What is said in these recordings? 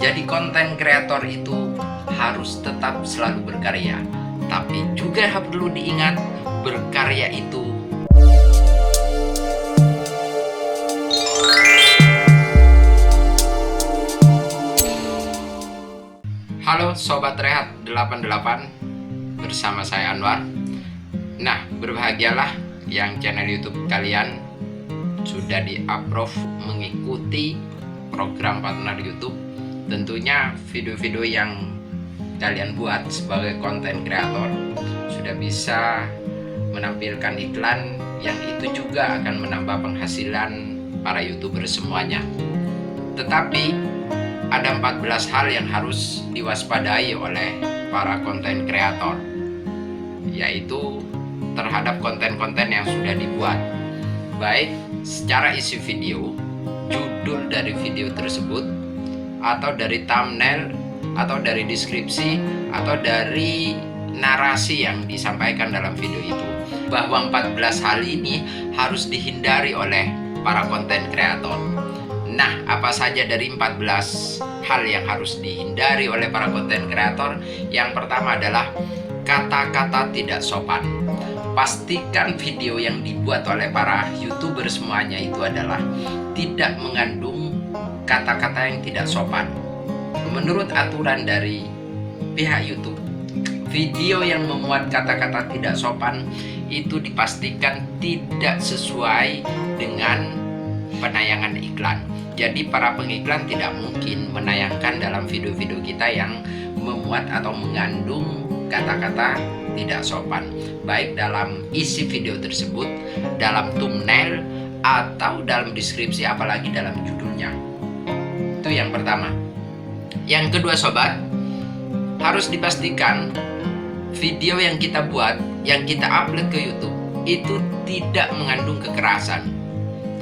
Jadi konten kreator itu harus tetap selalu berkarya. Tapi juga perlu diingat, berkarya itu Halo Sobat Rehat 88, bersama saya Anwar. Nah, berbahagialah yang channel YouTube kalian sudah di-approve mengikuti program partner YouTube. Tentunya video-video yang kalian buat sebagai konten kreator sudah bisa menampilkan iklan yang itu juga akan menambah penghasilan para YouTuber semuanya. Tetapi ada 14 hal yang harus diwaspadai oleh para konten kreator, yaitu terhadap konten-konten yang sudah dibuat, baik secara isi video, judul dari video tersebut, atau dari thumbnail, atau dari deskripsi, atau dari narasi yang disampaikan dalam video itu. Bahwa 14 hal ini harus dihindari oleh para konten kreator. Nah, apa saja dari 14 hal yang harus dihindari oleh para konten kreator? Yang pertama adalah kata-kata tidak sopan. Pastikan video yang dibuat oleh para YouTuber semuanya itu adalah tidak mengandung kata-kata yang tidak sopan. Menurut aturan dari pihak YouTube, video yang memuat kata-kata tidak sopan itu dipastikan tidak sesuai dengan penayangan iklan. Jadi para pengiklan tidak mungkin menayangkan dalam video-video kita yang memuat atau mengandung kata-kata tidak sopan, baik dalam isi video tersebut, dalam thumbnail, atau dalam deskripsi, apalagi dalam judulnya. Itu yang pertama. Yang kedua sobat, harus dipastikan video yang kita buat, yang kita upload ke YouTube itu tidak mengandung kekerasan.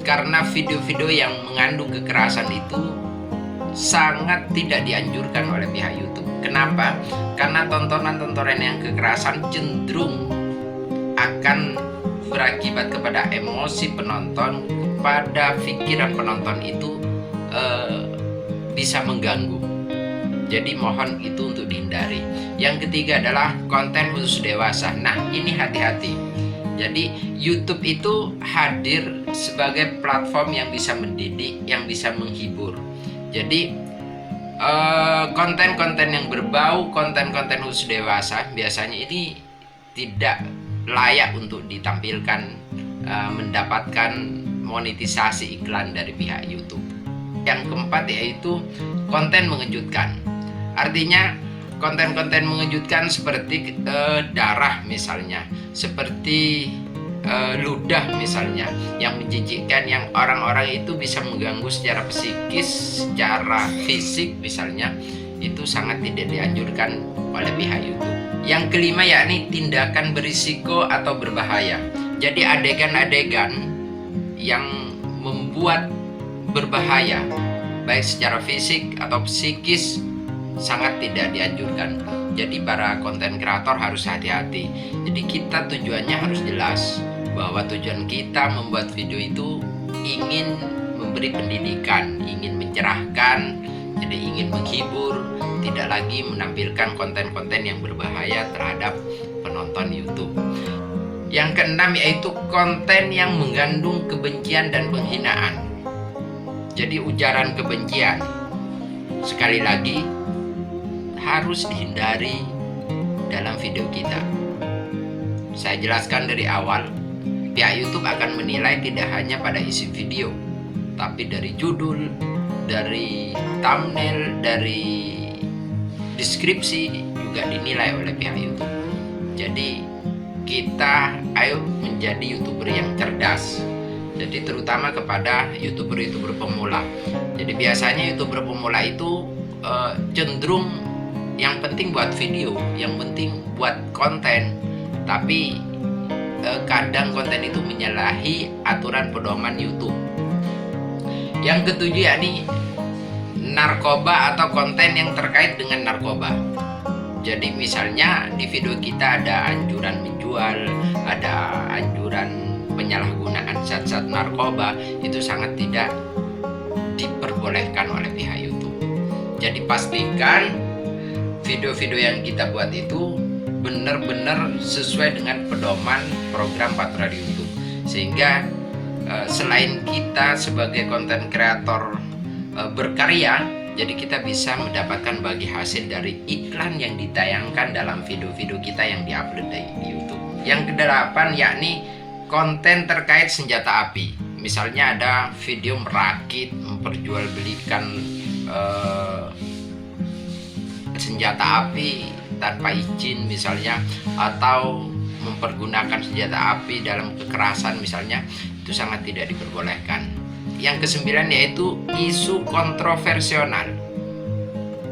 Karena video-video yang mengandung kekerasan itu sangat tidak dianjurkan oleh pihak YouTube. Kenapa? Karena tontonan-tontonan yang kekerasan cenderung akan berakibat kepada emosi penonton, pada pikiran penonton itu bisa mengganggu. Jadi mohon itu untuk dihindari. Yang ketiga adalah konten khusus dewasa. Nah, ini hati-hati. Jadi YouTube itu hadir sebagai platform yang bisa mendidik, yang bisa menghibur. Jadi konten-konten yang berbau konten-konten khusus dewasa biasanya ini tidak layak untuk ditampilkan, mendapatkan monetisasi iklan dari pihak YouTube. Yang keempat yaitu konten mengejutkan. Artinya konten-konten mengejutkan seperti darah misalnya, seperti ludah misalnya, yang menjijikkan, yang orang-orang itu bisa mengganggu secara psikis, secara fisik misalnya, itu sangat tidak dianjurkan oleh pihak YouTube. Yang kelima yakni tindakan berisiko atau berbahaya. Jadi adegan-adegan yang membuat berbahaya baik secara fisik atau psikis sangat tidak dianjurkan. Jadi para konten kreator harus hati-hati. Jadi kita tujuannya harus jelas, bahwa tujuan kita membuat video itu ingin memberi pendidikan, ingin mencerahkan, jadi ingin menghibur, tidak lagi menampilkan konten-konten yang berbahaya terhadap penonton YouTube. Yang keenam yaitu konten yang mengandung kebencian dan penghinaan. Jadi ujaran kebencian, sekali lagi, harus dihindari dalam video kita. Saya jelaskan dari awal, pihak YouTube akan menilai tidak hanya pada isi video, tapi dari judul, dari thumbnail, dari deskripsi juga dinilai oleh pihak YouTube. Jadi kita ayo menjadi YouTuber yang cerdas. Jadi terutama kepada YouTuber-YouTuber pemula. Jadi biasanya YouTuber pemula itu cenderung yang penting buat video, yang penting buat konten, tapi kadang konten itu menyalahi aturan pedoman YouTube. Yang ketujuh yakni narkoba atau konten yang terkait dengan narkoba. Jadi misalnya di video kita ada anjuran menjual, ada anjuran penyalahgunaan zat-zat narkoba, itu sangat tidak diperbolehkan oleh pihak YouTube. Jadi pastikan video-video yang kita buat itu benar-benar sesuai dengan pedoman program Patra di YouTube, sehingga selain kita sebagai konten kreator berkarya, jadi kita bisa mendapatkan bagi hasil dari iklan yang ditayangkan dalam video-video kita yang diupload di YouTube. Yang kedelapan yakni konten terkait senjata api. Misalnya ada video merakit, memperjualbelikan senjata api tanpa izin misalnya, atau mempergunakan senjata api dalam kekerasan misalnya, itu sangat tidak diperbolehkan. Yang kesembilan yaitu isu kontroversial.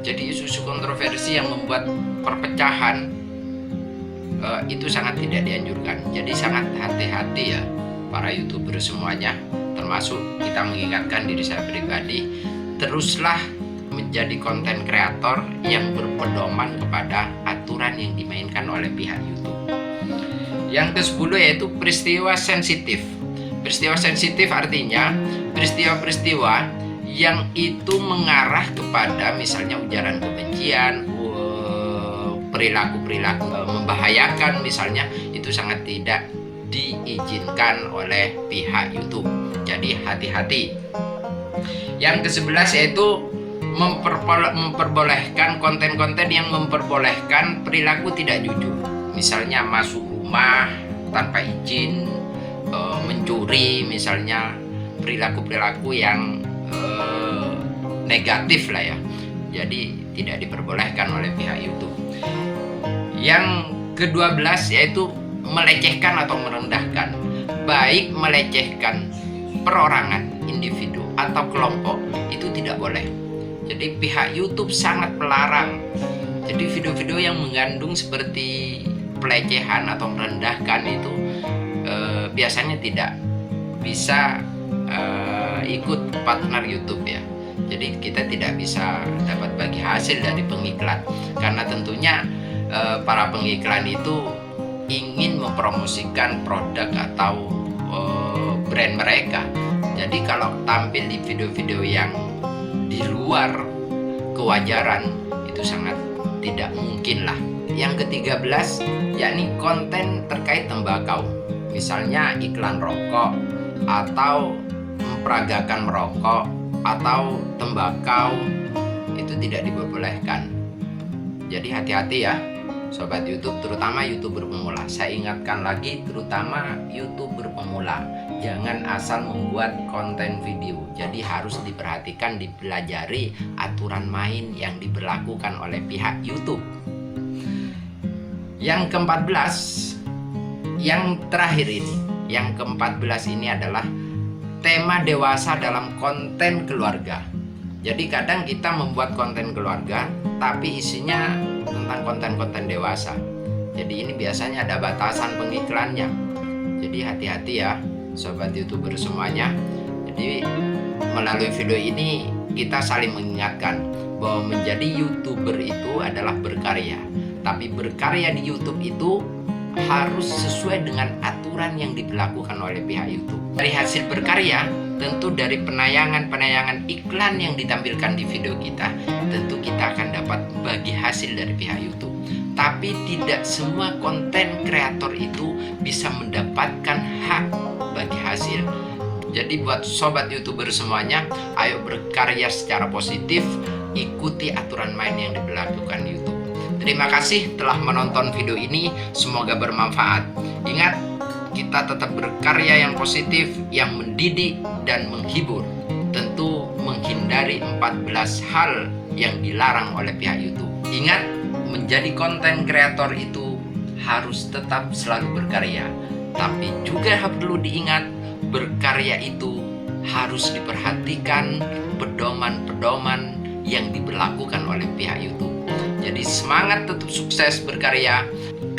Jadi isu-isu kontroversi yang membuat perpecahan itu sangat tidak dianjurkan. Jadi sangat hati-hati ya para YouTuber semuanya, termasuk kita mengingatkan diri saya pribadi, teruslah menjadi konten kreator yang berpedoman kepada aturan yang dimainkan oleh pihak YouTube. Yang ke-10 yaitu peristiwa sensitif. Peristiwa sensitif artinya peristiwa-peristiwa yang itu mengarah kepada misalnya ujaran kebencian, perilaku-perilaku membahayakan misalnya, itu sangat tidak diizinkan oleh pihak YouTube. Jadi hati-hati. Yang ke-11 yaitu memperbolehkan konten-konten yang memperbolehkan perilaku tidak jujur. Misalnya masuk rumah tanpa izin, mencuri misalnya, perilaku-perilaku yang negatif lah ya. Jadi tidak diperbolehkan oleh pihak YouTube. Yang ke-12 yaitu melecehkan atau merendahkan. Baik melecehkan perorangan, individu atau kelompok, itu tidak boleh. Jadi pihak YouTube sangat melarang. Jadi video-video yang mengandung seperti pelecehan atau merendahkan itu biasanya tidak bisa ikut partner YouTube ya. Jadi kita tidak bisa dapat bagi hasil dari pengiklan, karena tentunya para pengiklan itu ingin mempromosikan produk atau brand mereka. Jadi kalau tampil di video-video yang di luar kewajaran, itu sangat tidak mungkin lah. Yang ke-13 yakni konten terkait tembakau. Misalnya iklan rokok atau memperagakan merokok atau tembakau, itu tidak diperbolehkan. Jadi hati-hati ya sobat YouTube, terutama YouTuber pemula. Saya ingatkan lagi, terutama YouTuber pemula, jangan asal membuat konten video. Jadi harus diperhatikan, dipelajari aturan main yang diberlakukan oleh pihak YouTube. Yang ke-14, yang terakhir ini, yang ke-14 ini adalah tema dewasa dalam konten keluarga. Jadi kadang kita membuat konten keluarga tapi isinya tentang konten-konten dewasa. Jadi ini biasanya ada batasan pengiklannya. Jadi hati-hati ya sobat YouTuber semuanya. Jadi melalui video ini kita saling mengingatkan bahwa menjadi YouTuber itu adalah berkarya. Tapi berkarya di YouTube itu harus sesuai dengan aturan yang diberlakukan oleh pihak YouTube. Dari hasil berkarya, tentu dari penayangan iklan yang ditampilkan di video kita, tentu kita akan dapat bagi hasil dari pihak YouTube. Tapi tidak semua konten kreator itu bisa mendapatkan hak bagi hasil. Jadi buat sobat YouTuber semuanya, ayo berkarya secara positif, ikuti aturan main yang diberlakukan YouTube. Terima kasih telah menonton video ini, semoga bermanfaat. Ingat, kita tetap berkarya yang positif, yang mendidik dan menghibur. Tentu menghindari 14 hal yang dilarang oleh pihak YouTube. Ingat, menjadi konten kreator itu harus tetap selalu berkarya. Tapi juga perlu diingat, berkarya itu harus diperhatikan pedoman-pedoman yang diberlakukan oleh pihak YouTube. Jadi semangat tetap sukses berkarya.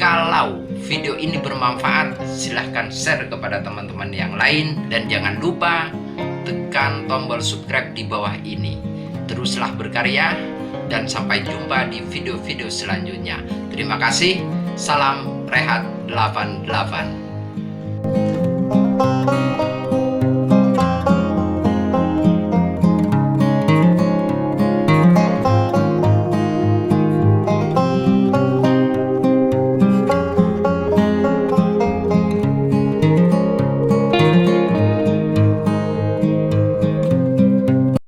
Kalau video ini bermanfaat, silahkan share kepada teman-teman yang lain. Dan jangan lupa tekan tombol subscribe di bawah ini. Teruslah berkarya dan sampai jumpa di video-video selanjutnya. Terima kasih. Salam Rehat 88.